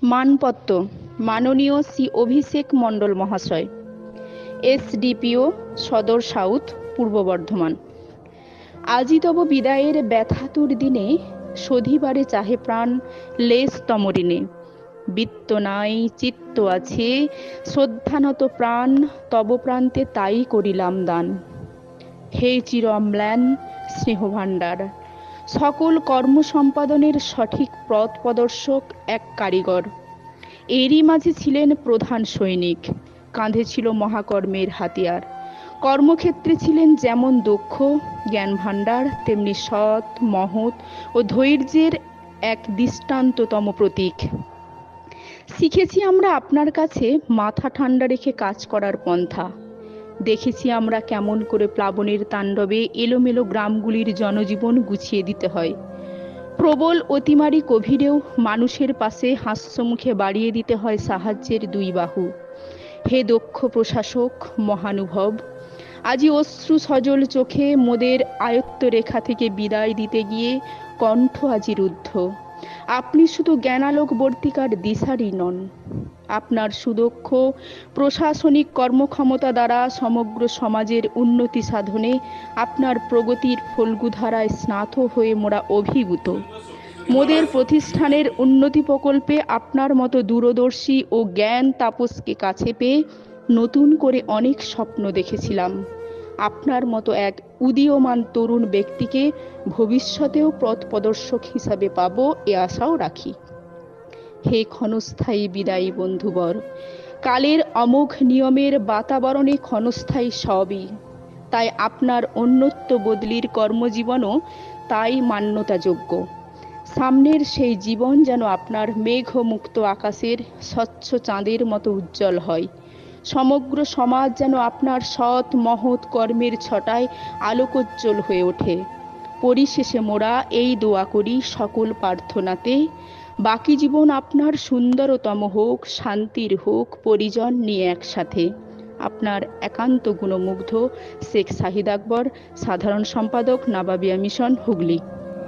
মানপত্র মাননীয় শ্রী অভিষেক মণ্ডল মহাশয়, এসডিপিও সদর সাউথ, পূর্ব বর্ধমান। আজি তব বিদায়ের ব্যথাতুর দিনে শোধিবারে চাহে প্রাণ লেশ তমরিনে। বৃত্ত নাই চিত্ত আছে শ্রদ্ধানত প্রাণ, তব প্রান্তে তাই করিলাম দান। হে চির অম্লান স্নেহভাণ্ডার, সকল কর্ম সম্পাদনের সঠিক পথ প্রদর্শক এক কারিগর। এরই মাঝে ছিলেন প্রধান সৈনিক, কাঁধে ছিল মহাকর্মের হাতিয়ার। কর্মক্ষেত্রে ছিলেন যেমন দক্ষ জ্ঞান ভাণ্ডার, তেমনি সৎ, মহৎ ও ধৈর্যের এক দৃষ্টান্ততম প্রতীক। শিখেছি আমরা আপনার কাছে মাথা ঠান্ডা রেখে কাজ করার পন্থা। দেখেছি আমরা কেমন করে প্লাবনের তাণ্ডবে এলোমেলো গ্রামগুলির জনজীবন গুছিয়ে দিতে হয়। প্রবল অতিমারী কোভিডেও মানুষের পাশে হাস্যমুখে বাড়িয়ে দিতে হয় সাহায্যের দুই বাহু। হে দক্ষ প্রশাসক মহানুভব, আজি অশ্রু সজল চোখে মোদের আয়ত্ত রেখা থেকে বিদায় দিতে গিয়ে কণ্ঠ আজি রুদ্ধ। আপনি শুধু জ্ঞানালোকবর্তিকার দিশারি নন, আপনার সুদক্ষ প্রশাসনিক কর্মক্ষমতা দ্বারা সমগ্র সমাজের উন্নতি সাধনে আপনার প্রগতির ফল্গুধারায় স্নাত হয়ে মোরা অভিভূত। মোদের প্রতিষ্ঠানের উন্নতি প্রকল্পে আপনার মতো দূরদর্শী ও জ্ঞান তাপসকে কাছে পেয়ে নতুন করে অনেক স্বপ্ন দেখেছিলাম। আপনার মতো এক উদীয়মান তরুণ ব্যক্তিকে ভবিষ্যতেও পথ প্রদর্শক হিসাবে পাবো এ আশাও রাখি। হে ক্ষণস্থায়ী বিদায়ী বন্ধুবর, কালের অমোঘ নিয়মের বাতাবরণে ক্ষণস্থায়ী সবই, তাই আপনার অন্যত্ব বদলির কর্মজীবনও তাই মান্যতাযোগ্য। সামনের সেই জীবন যেন আপনার মেঘমুক্ত আকাশের স্বচ্ছ চাঁদের মতো উজ্জ্বল হয়। সমগ্র সমাজ যেন আপনার সৎ মহৎ কর্মের ছটায় আলোকোজ্জ্বল হয়ে ওঠে। পরিশেষে মোরা এই দোয়া করি সকল প্রার্থনাতে, বাকি জীবন আপনার সুন্দরতম হোক, শান্তির হোক, পরিজন নিয়ে একসাথে। আপনার একান্ত গুণমুগ্ধ শেখ শাহিদ আকবর, সাধারণ সম্পাদক, নবাবিয়া মিশন, হুগলি।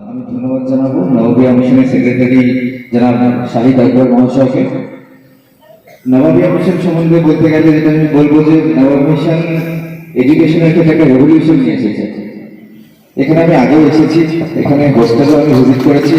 আমি ধন্যবাদ জানাবো নবাবিয়া মিশনের সেক্রেটারি জনাব শাহিদ আকবর মহাশয়কে। নবাবিয়া মিশন সম্বন্ধে বলতে গেলে যেটা আমি বলবো যে নবাবিয়া মিশন এডুকেশনের ক্ষেত্রে একটা রেভলিউশন নিয়ে এসেছে। এখানে আমি আগেও এসেছি, এখানে হোস্টেলও আমি ভিজিট করেছি।